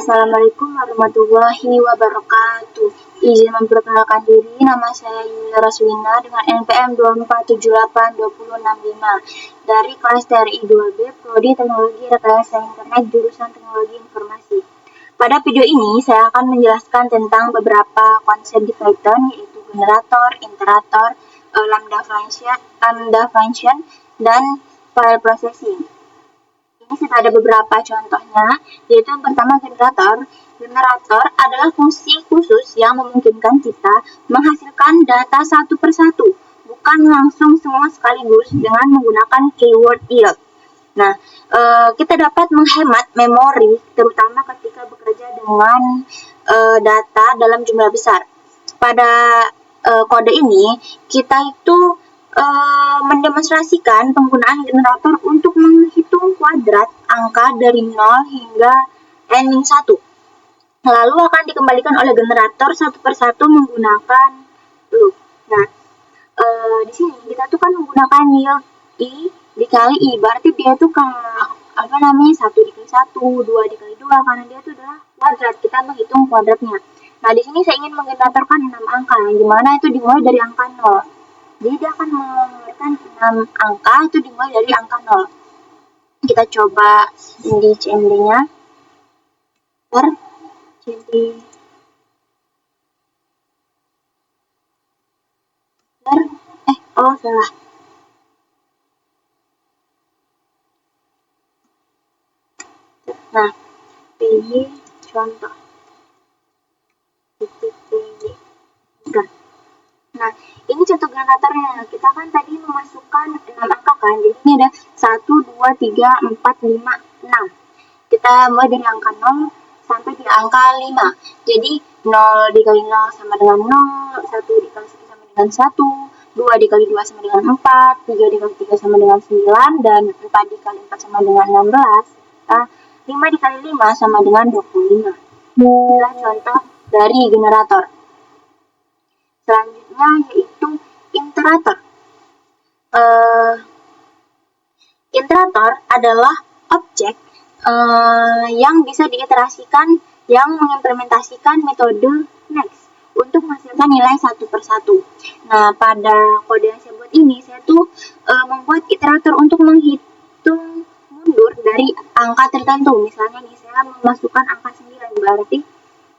Assalamualaikum warahmatullahi wabarakatuh. Izin memperkenalkan diri, nama saya Yulia Rasulina dengan NPM 24782065 dari kelas TRI 2B, Prodi Teknologi Rekayasa Internet, jurusan Teknologi Informasi. Pada video ini, saya akan menjelaskan tentang beberapa konsep di Python, yaitu generator, iterator, lambda function, dan file processing. Ini sudah ada beberapa contohnya, yaitu yang pertama generator. Generator adalah fungsi khusus yang memungkinkan kita menghasilkan data satu persatu, bukan langsung semua sekaligus dengan menggunakan keyword yield. Nah, kita dapat menghemat memori, terutama ketika bekerja dengan data dalam jumlah besar. Pada kode ini, kita itu mendemonstrasikan penggunaan generator untuk menghitung kuadrat angka dari 0 hingga n-1. Lalu akan dikembalikan oleh generator satu persatu menggunakan loop. Nah, di sini kita tuh kan menggunakan yield I dikali I, berarti dia tuh kayak 1 dikali 1, 2 dikali 2, karena dia tuh adalah kuadrat, kita menghitung kuadratnya. Nah, di sini saya ingin menggeneratorkan 6 angka, yang dimana itu dimulai dari angka 0. Jadi dia akan mengeluarkan 6 angka itu dimulai dari angka 0. Kita coba di CMD-nya. Salah. Nah, ini contoh. Nah, ini contoh generatornya. Kita kan tadi memasukkan 6 angka kan. Jadi ini ada 1, 2, 3, 4, 5, 6. Kita mulai dari angka 0 sampai di angka 5. Jadi 0 dikali 0 sama dengan 0, 1 dikali 1 sama dengan 1, 2 dikali 2 sama dengan 4, 3 dikali 3 sama dengan 9, dan 4 dikali 4 sama dengan 16. 5 dikali 5 sama dengan 25. Inilah contoh dari generator. Selanjutnya yaitu iterator. Iterator adalah objek yang bisa diiterasikan, yang mengimplementasikan metode next untuk menghasilkan nilai satu persatu. Nah, pada kode yang saya buat ini, saya tuh membuat iterator untuk menghitung mundur dari angka tertentu. Misalnya nih, saya memasukkan angka 9, berarti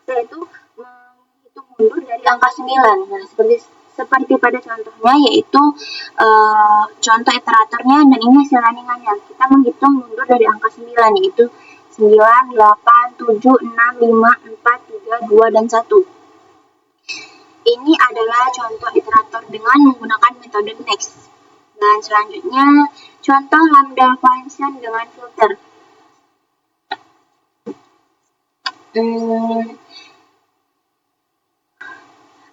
saya tuh menghitung mundur dari angka 9. Nah, seperti pada contohnya, yaitu contoh iteratornya, dan ini hasil runningannya. Kita menghitung mundur dari angka 9, yaitu 9, 8, 7, 6, 5, 4, 3, 2, dan 1. Ini adalah contoh iterator dengan menggunakan metode next. Dan selanjutnya, contoh lambda function dengan filter.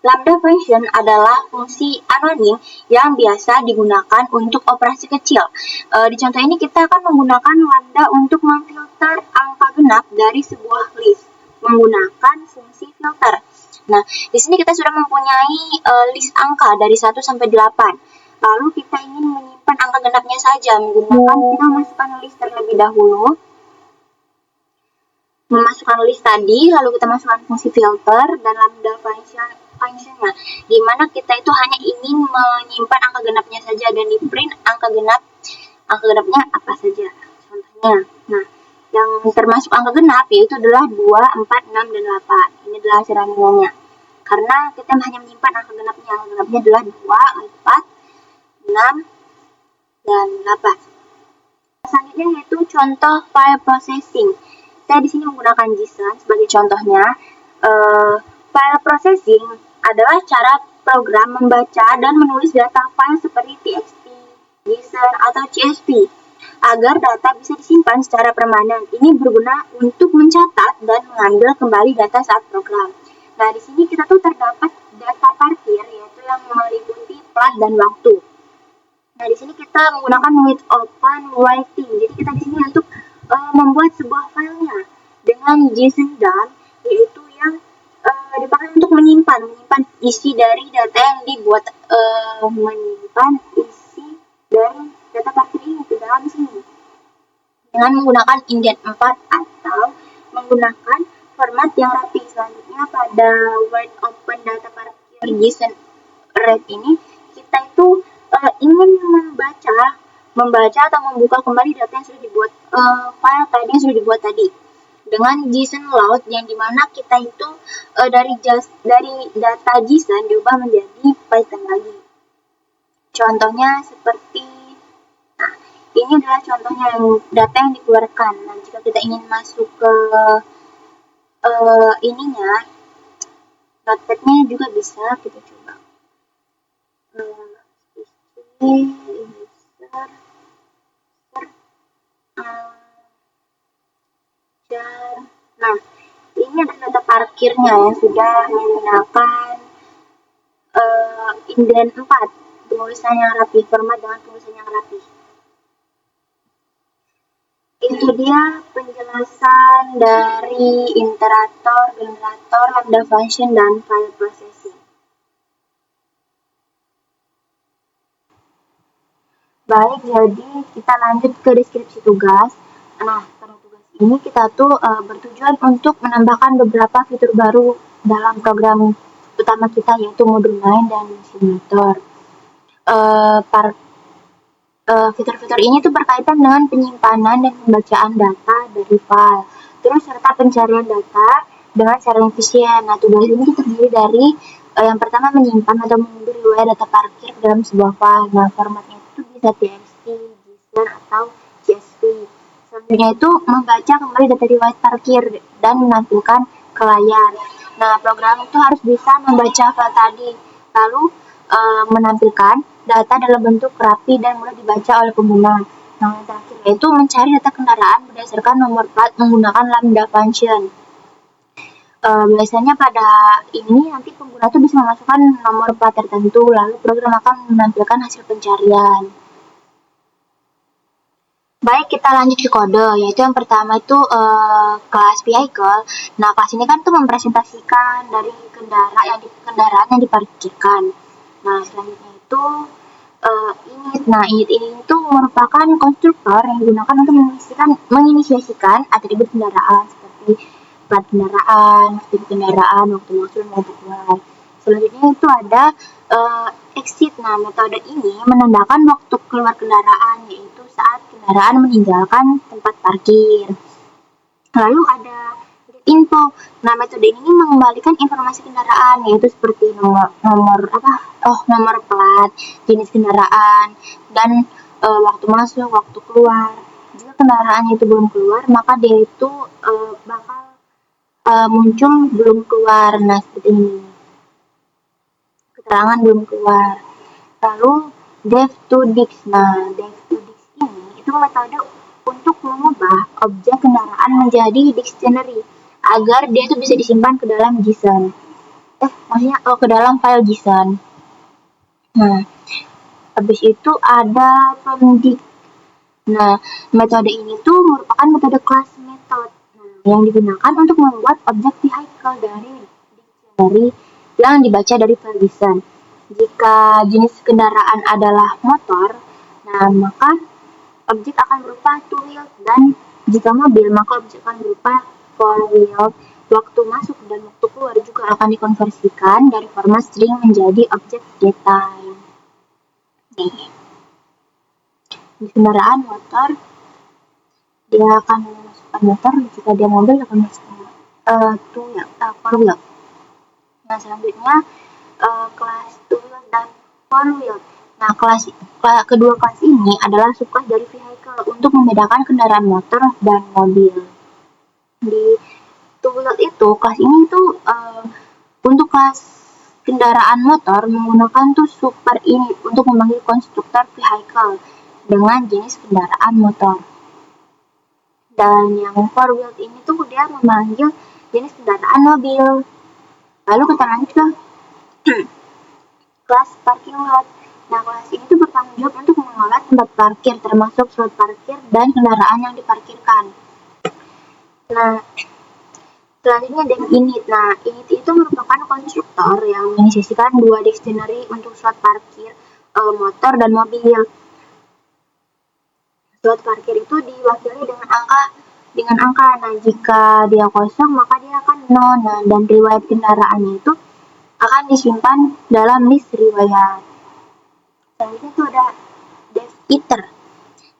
Lambda function adalah fungsi anonim yang biasa digunakan untuk operasi kecil. Di contoh ini kita akan menggunakan lambda untuk memfilter angka genap dari sebuah list menggunakan fungsi filter. Nah, di sini kita sudah mempunyai list angka dari 1 sampai 8. Lalu kita ingin menyimpan angka genapnya saja menggunakan, kita memasukkan list terlebih dahulu. Memasukkan list tadi, lalu kita masukkan fungsi filter dan lambda functionnya, di mana kita itu hanya ingin menyimpan angka genapnya saja dan di print angka genapnya apa saja contohnya. Nah, yang termasuk angka genap yaitu adalah 2, 4, 6, dan 8. Ini adalah hasil runningannya. Karena kita hanya menyimpan angka genapnya adalah 2, 4, 6, dan 8. Selanjutnya yaitu contoh file processing. Saya di sini menggunakan JSON sebagai contohnya. File processing adalah cara program membaca dan menulis data file seperti TXT, JSON, atau CSV agar data bisa disimpan secara permanen. Ini berguna untuk mencatat dan mengambil kembali data saat program. Nah, di sini kita tuh terdapat data parkir, yaitu yang meliputi plat dan waktu. Nah, di sini kita menggunakan with open writing. Jadi kita di sini untuk membuat sebuah filenya dengan JSON dump, yaitu yang dipakai untuk menyimpan isi dari data yang dibuat, menyimpan isi dari data parkir ini ke dalam sini dengan menggunakan indent 4 atau menggunakan format yang rapi. Selanjutnya pada Word Open Data Parkir JSON Rate ini kita itu ingin membaca atau membuka kembali data yang sudah dibuat, file tadi yang sudah dibuat tadi dengan JSON load, yang dimana kita itu dari data JSON diubah menjadi Python lagi. Contohnya seperti, nah ini adalah contohnya data yang dikeluarkan. Nah, jika kita ingin masuk ke ininya, notepad-nya juga bisa kita coba. Nah, ini ada data parkirnya yang sudah menggunakan indent 4, tulisan yang rapi, format dengan tulisan yang rapi. Itu dia penjelasan dari iterator, generator, lambda function, dan file processing. Baik, jadi kita lanjut ke deskripsi tugas. Nah, pada tugas ini kita tuh bertujuan untuk menambahkan beberapa fitur baru dalam program utama kita, yaitu modul main dan simulator. Fitur-fitur ini tuh berkaitan dengan penyimpanan dan pembacaan data dari file, terus serta pencarian data dengan cara yang efisien. Nah, tugas ini terdiri dari yang pertama menyimpan atau mengunduh riwayat data parkir ke dalam sebuah file. Nah, formatnya itu bisa TXT, JSON, atau CSV. Selanjutnya itu membaca kembali data riwayat parkir dan menampilkan ke layar. Nah, program itu harus bisa membaca file tadi, lalu menampilkan data dalam bentuk rapi dan mudah dibaca oleh pengguna. Nah, yang terakhir yaitu mencari data kendaraan berdasarkan nomor plat menggunakan lambda function. Biasanya pada ini nanti pengguna tuh bisa memasukkan nomor plat tertentu, lalu program akan menampilkan hasil pencarian. Baik, kita lanjut ke kode, yaitu yang pertama itu kelas vehicle. Nah, kelas ini kan tuh mempresentasikan dari kendaraan yang diparkirkan. Nah, selanjutnya itu init. Nah, init ini itu merupakan konstruktor yang digunakan untuk menginisiasikan atribut kendaraan seperti plat kendaraan, waktu masuk dan waktu keluar. Selanjutnya itu ada exit. Nah, metode ini menandakan waktu keluar kendaraan, yaitu saat kendaraan meninggalkan tempat parkir. Lalu ada info. Nah, metode ini mengembalikan informasi kendaraan, yaitu seperti nomor plat, jenis kendaraan, dan waktu masuk, waktu keluar. Jika kendaraan itu belum keluar, maka dia itu bakal muncul belum keluar. Nah, seperti ini. Keterangan belum keluar. Lalu dev2dix. Nah, dev2dix ini itu metode untuk mengubah objek kendaraan menjadi dictionary agar dia itu bisa disimpan ke dalam JSON. Ke dalam file JSON. Nah, habis itu ada POMDIC. Nah, metode ini tuh merupakan metode class method yang digunakan untuk membuat objek vehicle dari dictionary yang dibaca dari file JSON. Jika jenis kendaraan adalah motor, nah maka objek akan berupa two-wheeled, dan jika mobil maka objek akan berupa four-wheeled. Waktu masuk dan waktu keluar juga akan dikonversikan dari format string menjadi objek datetime. Nih, di kendaraan motor dia akan memasukkan motor, jika dia mobil akan memasukkan four-wheeled. Nah, selanjutnya kelas two-wheeled dan four-wheeled. Nah, kedua kelas ini adalah subkelas dari vehicle untuk membedakan kendaraan motor dan mobil. Di two-wheeled itu, kelas ini tuh untuk kelas kendaraan motor menggunakan tuh super ini untuk memanggil konstruktor vehicle dengan jenis kendaraan motor. Dan yang four-wheeled ini tuh dia memanggil jenis kendaraan mobil. Lalu kita lanjut ke kelas parking lot. Nah, kelas ini tuh bertanggung jawab untuk mengelola tempat parkir, termasuk slot parkir dan kendaraan yang diparkirkan. Nah, selanjutnya ada init. Nah, init itu merupakan konstruktor yang menginisiasikan dua dictionary untuk slot parkir motor dan mobil. Slot parkir itu diwakili dengan angka. Nah, jika dia kosong maka dia akan penuh. Nah, dan riwayat kendaraannya itu akan disimpan dalam list riwayat. Selanjutnya itu ada Dev Eater.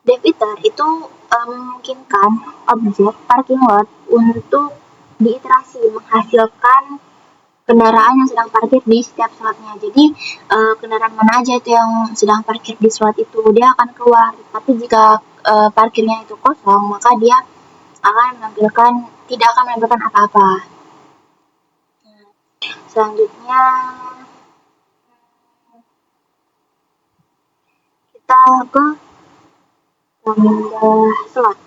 Dev Eater itu memungkinkan objek parking lot untuk diiterasi, menghasilkan kendaraan yang sedang parkir di setiap slotnya. Jadi kendaraan mana aja itu yang sedang parkir di slot itu dia akan keluar. Tapi jika parkirnya itu kosong, maka dia tidak akan menampilkan apa-apa. Selanjutnya kita ke tambah slot.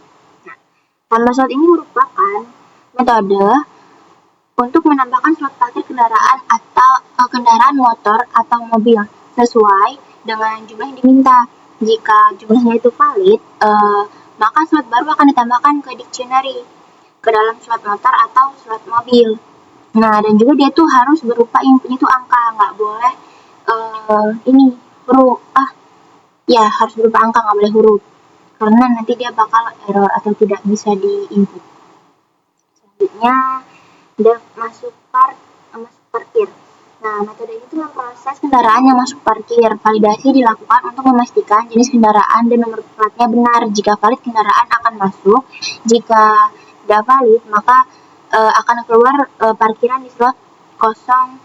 Nah, tambah slot ini merupakan metode untuk menambahkan slot parkir kendaraan atau kendaraan motor atau mobil sesuai dengan jumlah yang diminta. Jika jumlahnya itu valid, maka slot baru akan ditambahkan ke dictionary, ke dalam slot motor atau slot mobil. Nah, dan juga dia tuh harus berupa inputnya itu angka, nggak boleh huruf. Harus berupa angka, nggak boleh huruf. Karena nanti dia bakal error atau tidak bisa di-input. Selanjutnya, masuk parkir. Nah, metode ini tuh memproses kendaraan yang masuk parkir. Validasi dilakukan untuk memastikan jenis kendaraan dan nomor platnya benar. Jika valid, kendaraan akan masuk. Jika tidak valid, maka akan keluar parkiran di slot kosong.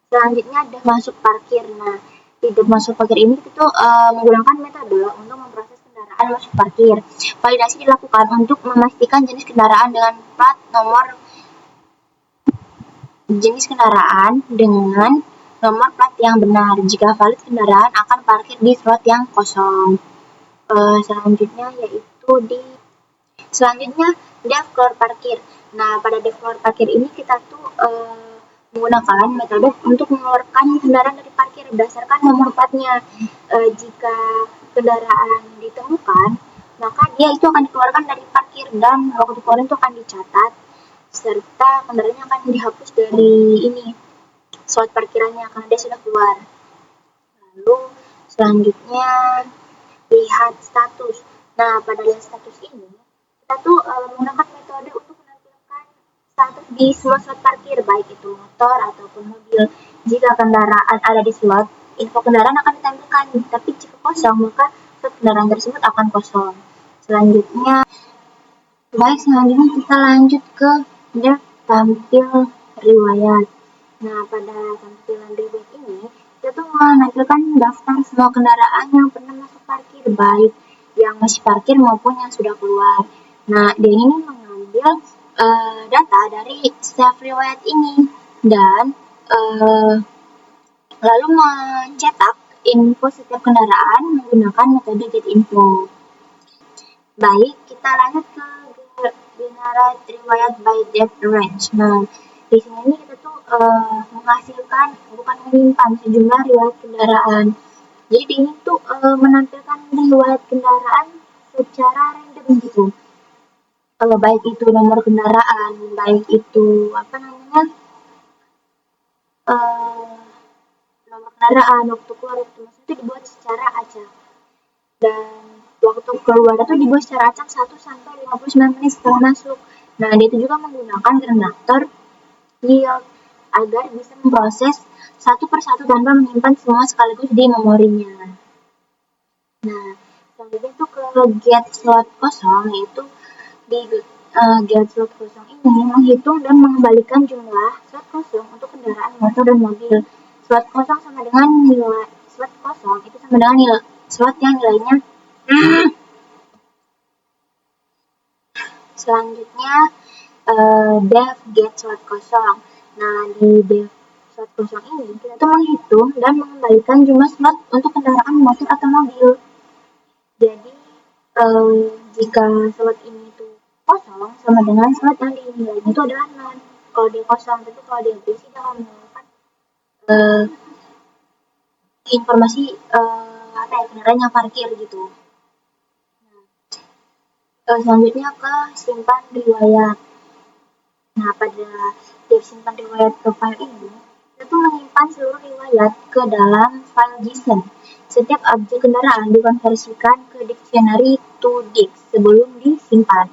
Selanjutnya ada masuk parkir. Nah, di masuk parkir ini kita menggunakan metode untuk memproses kendaraan masuk parkir. Validasi dilakukan untuk memastikan jenis kendaraan dengan plat nomor plat yang benar. Jika valid, kendaraan akan parkir di slot yang kosong. Selanjutnya Dev Floor Parkir. Nah, pada Dev Floor Parkir ini kita tuh menggunakan metode untuk mengeluarkan kendaraan dari parkir berdasarkan nomor platnya. Jika kendaraan ditemukan, maka dia itu akan dikeluarkan dari parkir dan waktu dikeluarkan itu akan dicatat serta kendaraannya akan dihapus dari slot parkirannya karena dia sudah keluar. Lalu selanjutnya lihat status. Nah, pada lihat status ini kita tuh menggunakan metode untuk menampilkan status di semua slot parkir, baik itu motor ataupun mobil. Jika kendaraan ada di slot, info kendaraan akan ditampilkan. Tapi jika kosong, maka slot kendaraan tersebut akan kosong. Selanjutnya kita lanjut ke tampil riwayat. Nah, pada tampilan riwayat ini, kita tuh menampilkan daftar semua kendaraan yang pernah masuk parkir, baik yang masih parkir maupun yang sudah keluar. Nah, dia ini mengambil data dari setiap riwayat ini dan lalu mencetak info setiap kendaraan menggunakan metode getInfo. Baik, kita lanjut ke generate riwayat by date range. Nah, di sini kita tuh menghasilkan, bukan menyimpan sejumlah riwayat kendaraan. Jadi ini tuh menampilkan riwayat kendaraan secara random gitu. Baik itu nomor kendaraan, baik itu nomor kendaraan, waktu keluar, waktu masuk itu dibuat secara acak. Dan waktu keluar itu dibuat secara acak 1 sampai 59 menit setelah masuk. Nah, dia itu juga menggunakan generator yield agar bisa memproses satu persatu tanpa menyimpan semua sekaligus di memorinya. Nah, selanjutnya itu ke get slot kosong, yaitu di get slot kosong ini menghitung dan mengembalikan jumlah slot kosong untuk kendaraan motor dan mobil. Slot kosong sama dengan nilai slot kosong itu sama dengan nilai slot yang nilainya. Selanjutnya dev get slot kosong. Nah, di dev slot kosong ini kita tuh menghitung dan mengembalikan jumlah slot untuk kendaraan motor atau mobil. Jadi jika slot ini tuh kosong sama dengan slot yang dinilainya itu adalah none. Kalau dia kosong, tapi kalau dia berisi dia akan menggunakan informasi kendaraan yang parkir gitu. Selanjutnya ke simpan riwayat. Nah, pada simpan riwayat ke file ini, kita tuh menyimpan seluruh riwayat ke dalam file JSON. Setiap objek kendaraan dikonversikan ke dictionary to dig sebelum disimpan.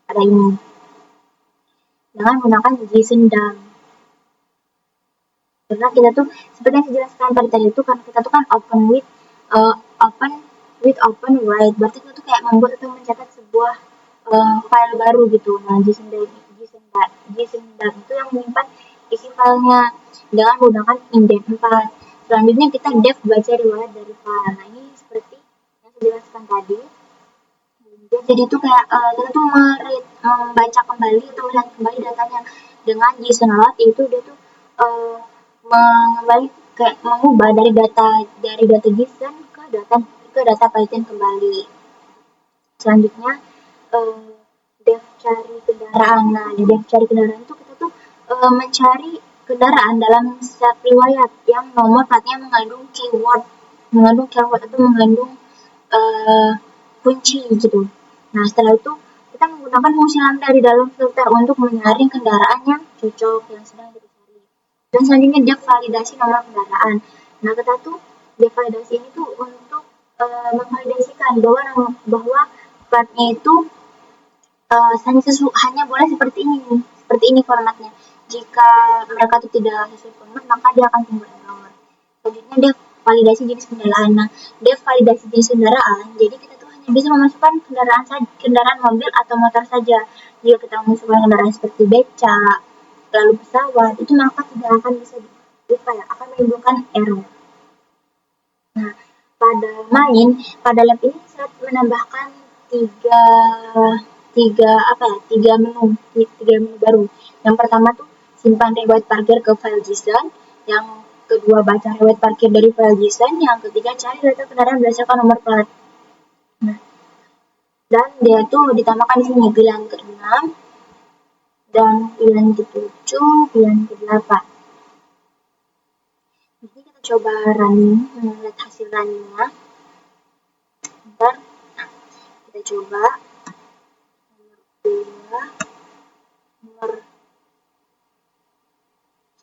Ada ini. Jangan menggunakan JSON dump. Karena kita tuh seperti yang saya jelaskan tadi itu kan kita tuh kan open with write, berarti kita tuh kayak membuat atau mencatat sebuah file baru gitu. Nah, JSON dump itu yang menyimpan isi filenya dengan menggunakan indent 4. Selanjutnya kita def baca riwayat dari file. Nah, ini seperti yang saya jelaskan tadi. Jadi itu kayak kita tuh membaca kembali atau melihat kembali datanya dengan JSON load, itu dia tuh mengembali kayak mengubah dari data JSON ke data Python kembali. Selanjutnya def cari kendaraan. Nah, di def cari kendaraan itu kita tuh mencari kendaraan dalam set riwayat yang nomor platnya mengandung keyword atau mengandung kunci gitu. Nah, setelah itu kita menggunakan fungsi lambda di dalam filter untuk menyaring kendaraan yang cocok yang sedang kita cari. Dan selanjutnya def validasi nomor kendaraan. Nah, kita tuh def validasi ini tuh untuk memvalidasikan bahwa platnya itu hanya boleh seperti ini formatnya. Jika mereka itu tidak sesuai format, maka dia akan timbul error. Selanjutnya def validasi jenis kendaraan. Nah, def validasi jenis kendaraan, jadi kita tuh hanya bisa memasukkan kendaraan mobil atau motor saja. Jika kita memasukkan kendaraan seperti beca, lalu pesawat, itu maka tidak akan bisa akan menimbulkan error. Nah, pada lab ini saya menambahkan tiga menu baru. Yang pertama tuh simpan riwayat parkir ke file JSON, yang kedua baca riwayat parkir dari file JSON, yang ketiga cari data kendaraan berdasarkan nomor plat. Nah, dan dia tuh ditambahkan di sini pilihan ke-6 dan pilihan ke-7, pilihan ke-8. Jadi kita coba running, melihat hasil runningnya. Bentar, kita coba nomor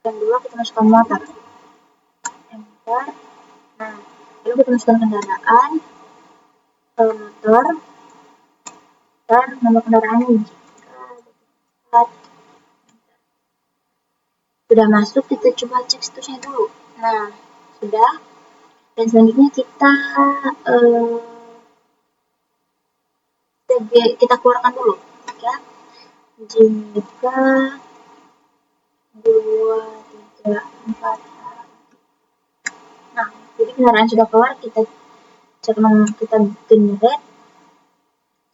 2 kita masukkan motor. Enter. Nah, lalu kita masukkan kendaraan, motor, dan nomor kendaraannya sudah masuk. Kita coba cek statusnya dulu. Nah, sudah. Dan selanjutnya kita keluarkan dulu ya. Jika 2, 3, 4. Nah, jadi kendaraan sudah keluar, kita cek nomor, kita generate,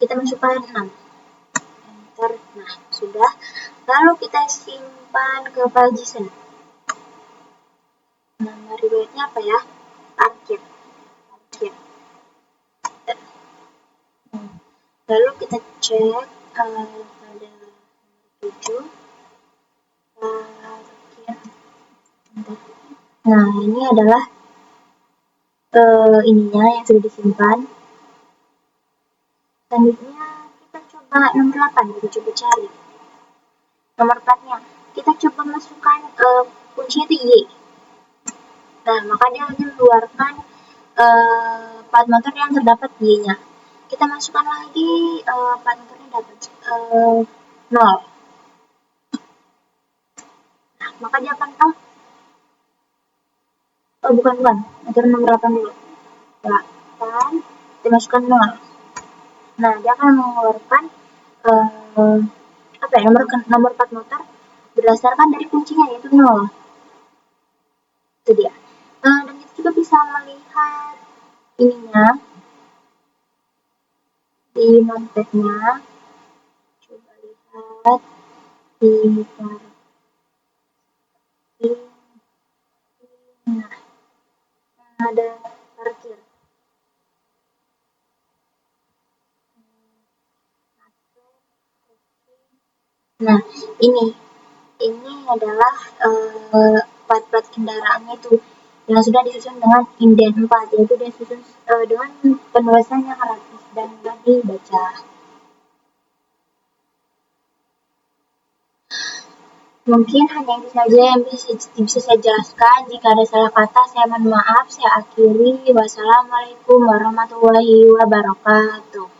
kita masukkan 6. Enter. Nah, sudah. Lalu kita simpan ke file JSON. Nama riwayatnya apa ya? Parkir. Lalu kita cek pada nomor 7 parkir. Nah, ini adalah ininya yang sudah disimpan. Selanjutnya kita coba nomor 8, kita coba cari nomor platnya. Kita coba masukkan kuncinya itu Y. Nah, maka dia hanya mengeluarkan plat motor yang terdapat Y-nya. Kita masukkan lagi plat motornya dapat 0. Nah, maka dia akan bukan. Atur nomor 8 dulu. 8, kita masukkan 0. Nah, dia akan mengeluarkan nomor plat motor berdasarkan dari kuncinya, yaitu 0. Itu dia. Dan kita juga bisa melihat ininya di notepad-nya. Coba lihat di nah, ada parkir. Nah, ini adalah plat kendaraannya itu yang sudah disusun dengan indent 4, yaitu dia disusun dengan penulisan yang rapi dan mudah dibaca. Mungkin hanya itu saja yang bisa saya jelaskan. Jika ada salah kata, saya mohon maaf. Saya akhiri. Wassalamualaikum warahmatullahi wabarakatuh.